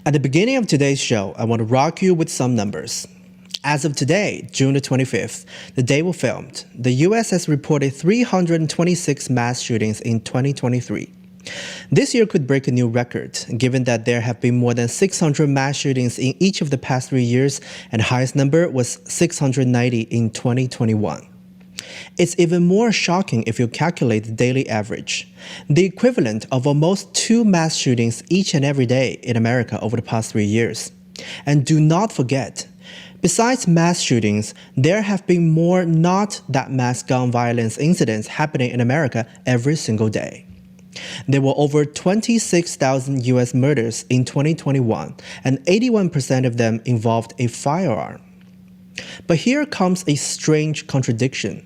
At the beginning of today's show, I want to rock you with some numbers. As of today, June the 25th, the day we filmed, the US has reported 326 mass shootings in 2023. This year could break a new record, given that there have been more than 600 mass shootings in each of the past 3 years, and the highest number was 690 in 2021. It's even more shocking if you calculate the daily average, the equivalent of almost 2 mass shootings each and every day in America over the past 3 years. And do not forget, besides mass shootings, there have been more not that mass gun violence incidents happening in America every single day. There were over 26,000 US murders in 2021, and 81% of them involved a firearm. But here comes a strange contradiction.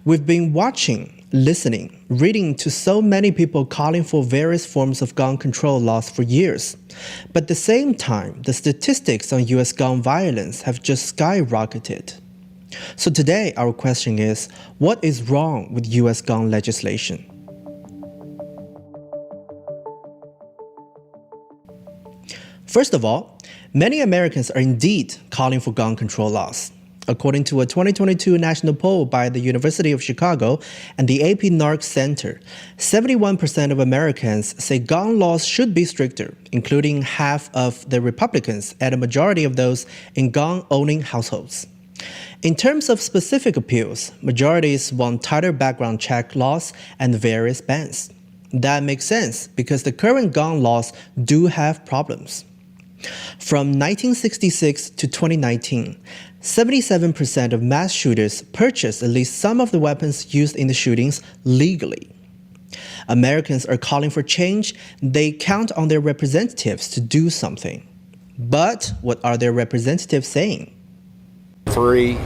We've been watching, listening, reading to so many people calling for various forms of gun control laws for years. But at the same time, the statistics on US gun violence have just skyrocketed. So today, our question is, what is wrong with US gun legislation? First of all, many Americans are indeed calling for gun control laws. According to a 2022 national poll by the University of Chicago and the AP NARC Center, 71% of Americans say gun laws should be stricter, including half of the Republicans and a majority of those in gun-owning households. In terms of specific appeals, majorities want tighter background check laws and various bans. That makes sense because the current gun laws do have problems. From 1966 to 2019, 77% of mass shooters purchased at least some of the weapons used in the shootings legally. Americans are calling for change. They count on their representatives to do something. But what are their representatives saying? 3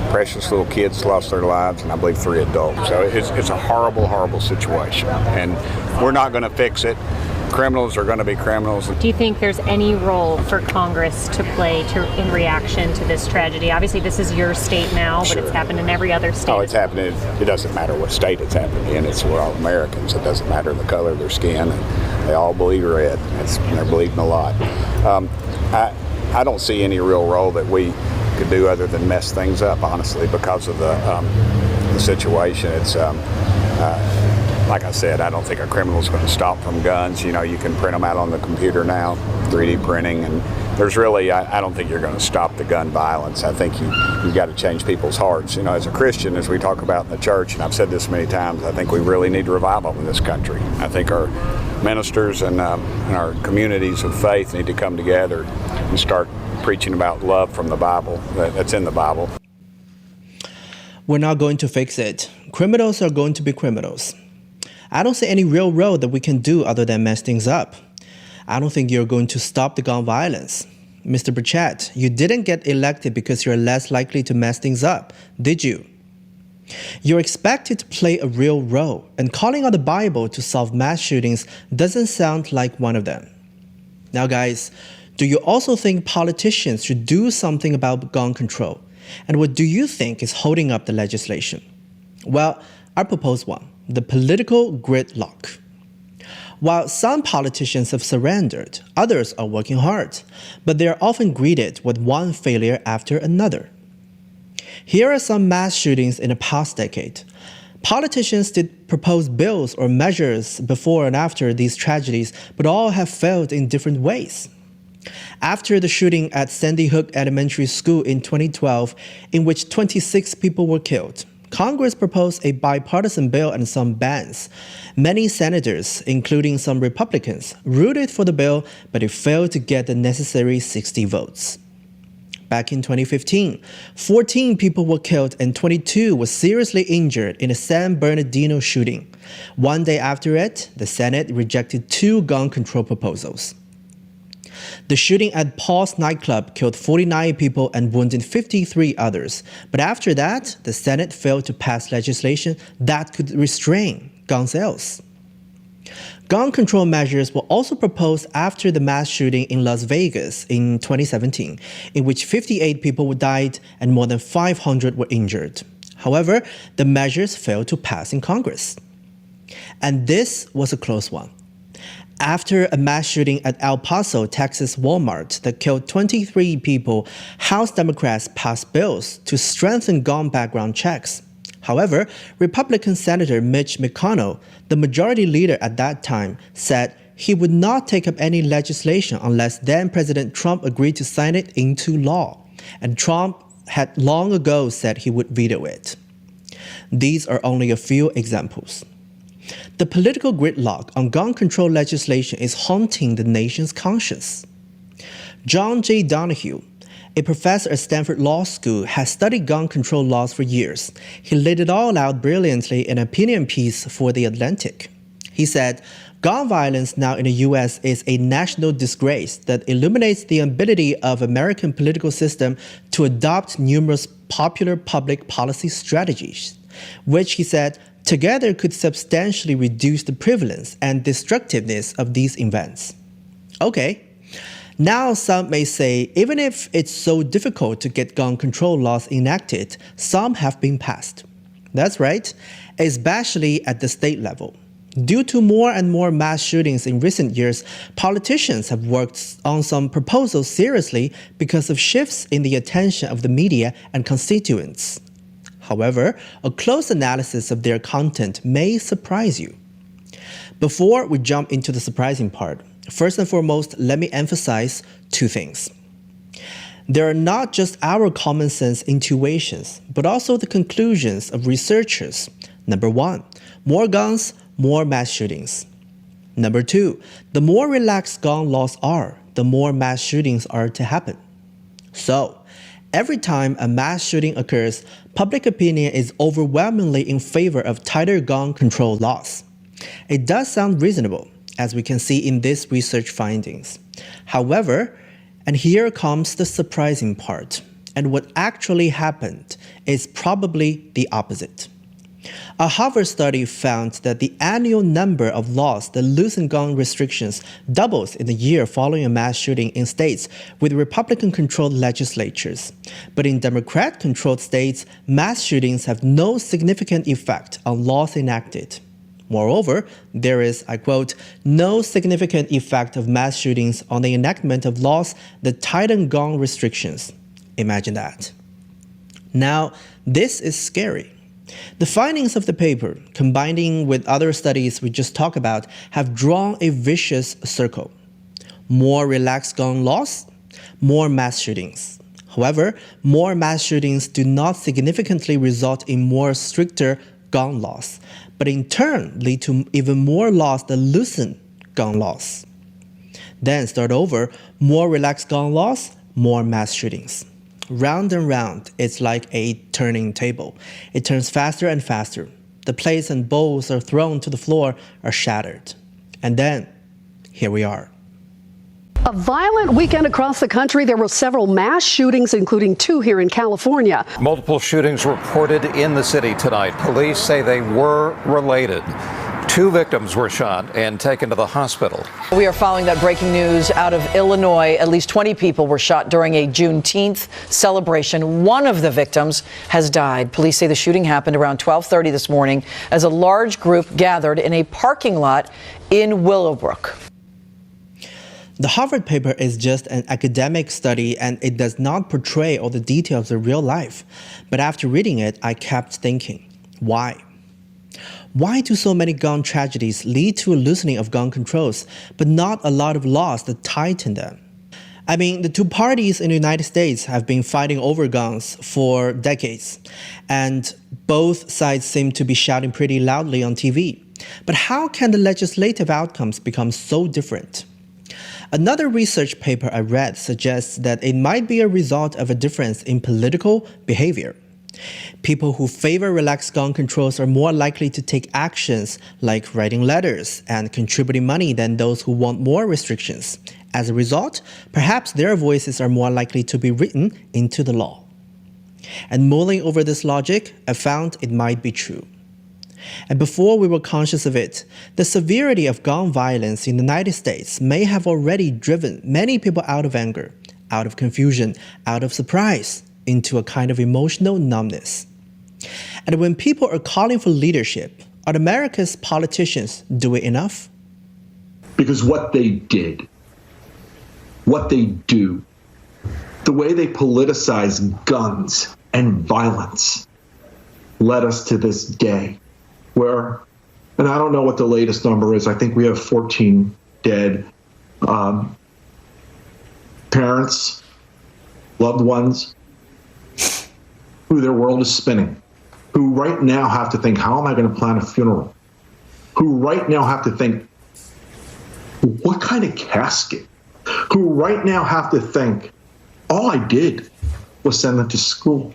precious little kids lost their lives, and I believe 3 adults. So it's a horrible, horrible situation, and we're not going to fix it. Criminals are going to be criminals. Do you think there's any role for Congress to play in reaction to this tragedy? Obviously, this is your state now, but It's happened in every other state. Oh, it's happening. It doesn't matter what state it's happening in. We're all Americans. It doesn't matter the color of their skin. They all bleed red. They're bleeding a lot. I don't see any real role that we could do other than mess things up, honestly, because of the situation. It's like I said, I don't think a criminal's going to stop from guns. You know, you can print them out on the computer now, 3D printing, and there's really, I don't think you're going to stop the gun violence. I think you've got to change people's hearts. You know, as a Christian, as we talk about in the church, and I've said this many times, I think we really need revival in this country. I think our ministers and our communities of faith need to come together and start preaching about love from the Bible, that's in the Bible. We're not going to fix it. Criminals are going to be criminals. I don't see any real role that we can do other than mess things up. I don't think you're going to stop the gun violence. Mr. Burchett, you didn't get elected because you're less likely to mess things up, did you? You're expected to play a real role, and calling on the Bible to solve mass shootings doesn't sound like one of them. Now guys, do you also think politicians should do something about gun control? And what do you think is holding up the legislation? Well, I propose one. The political gridlock. While some politicians have surrendered, others are working hard, but they are often greeted with one failure after another. Here are some mass shootings in the past decade. Politicians did propose bills or measures before and after these tragedies, but all have failed in different ways. After the shooting at Sandy Hook Elementary School in 2012, in which 26 people were killed, Congress proposed a bipartisan bill and some bans. Many senators, including some Republicans, rooted for the bill, but it failed to get the necessary 60 votes. Back in 2015, 14 people were killed and 22 were seriously injured in a San Bernardino shooting. One day after it, the Senate rejected 2 gun control proposals. The shooting at Paul's nightclub killed 49 people and wounded 53 others. But after that, the Senate failed to pass legislation that could restrain gun sales. Gun control measures were also proposed after the mass shooting in Las Vegas in 2017, in which 58 people died and more than 500 were injured. However, the measures failed to pass in Congress. And this was a close one. After a mass shooting at El Paso, Texas Walmart that killed 23 people, House Democrats passed bills to strengthen gun background checks. However, Republican Senator Mitch McConnell, the majority leader at that time, said he would not take up any legislation unless then-President Trump agreed to sign it into law, and Trump had long ago said he would veto it. These are only a few examples. The political gridlock on gun control legislation is haunting the nation's conscience. John J. Donahue, a professor at Stanford Law School, has studied gun control laws for years. He laid it all out brilliantly in an opinion piece for The Atlantic. He said, "Gun violence now in the U.S. is a national disgrace that illuminates the ability of American political system to adopt numerous popular public policy strategies, which," he said, "together could substantially reduce the prevalence and destructiveness of these events." Okay. Now some may say, even if it's so difficult to get gun control laws enacted, some have been passed. That's right, especially at the state level. Due to more and more mass shootings in recent years, politicians have worked on some proposals seriously because of shifts in the attention of the media and constituents. However, a close analysis of their content may surprise you. Before we jump into the surprising part, first and foremost, let me emphasize two things. There are not just our common sense intuitions, but also the conclusions of researchers. Number one, more guns, more mass shootings. Number two, the more relaxed gun laws are, the more mass shootings are to happen. So, every time a mass shooting occurs, public opinion is overwhelmingly in favor of tighter gun control laws. It does sound reasonable, as we can see in these research findings. However, and here comes the surprising part, and what actually happened is probably the opposite. A Harvard study found that the annual number of laws that loosen gun restrictions doubles in the year following a mass shooting in states with Republican-controlled legislatures. But in Democrat-controlled states, mass shootings have no significant effect on laws enacted. Moreover, there is, I quote, "no significant effect of mass shootings on the enactment of laws that tighten gun restrictions." Imagine that. Now, this is scary. The findings of the paper, combining with other studies we just talked about, have drawn a vicious circle. More relaxed gun laws, more mass shootings. However, more mass shootings do not significantly result in more stricter gun laws, but in turn lead to even more laws that loosen gun laws. Then start over, more relaxed gun laws, more mass shootings. Round and round, it's like a turning table. It turns faster and faster. The plates and bowls are thrown to the floor, are shattered. And then, here we are. A violent weekend across the country. There were several mass shootings, including 2 here in California. Multiple shootings reported in the city tonight. Police say they were related. 2 victims were shot and taken to the hospital. We are following that breaking news out of Illinois. At least 20 people were shot during a Juneteenth celebration. One of the victims has died. Police say the shooting happened around 12:30 this morning as a large group gathered in a parking lot in Willowbrook. The Harvard paper is just an academic study and it does not portray all the details of real life. But after reading it, I kept thinking, why? Why do so many gun tragedies lead to a loosening of gun controls, but not a lot of laws that tighten them? I mean, the two parties in the United States have been fighting over guns for decades, and both sides seem to be shouting pretty loudly on TV. But how can the legislative outcomes become so different? Another research paper I read suggests that it might be a result of a difference in political behavior. People who favor relaxed gun controls are more likely to take actions like writing letters and contributing money than those who want more restrictions. As a result, perhaps their voices are more likely to be written into the law. And mulling over this logic, I found it might be true. And before we were conscious of it, the severity of gun violence in the United States may have already driven many people out of anger, out of confusion, out of surprise, into a kind of emotional numbness. And when people are calling for leadership, are America's politicians doing enough? Because what they did, what they do, the way they politicize guns and violence led us to this day where, and I don't know what the latest number is, I think we have 14 dead parents, loved ones, who their world is spinning, who right now have to think, how am I going to plan a funeral? Who right now have to think, what kind of casket? Who right now have to think, all I did was send them to school,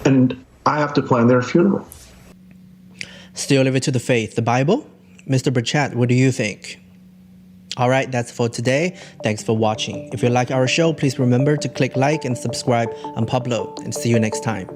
and I have to plan their funeral. Still live it to the faith, the Bible? Mr. Burchett, what do you think? All right, that's for today. Thanks for watching. If you like our show, please remember to click like and subscribe on Pablo, and see you next time.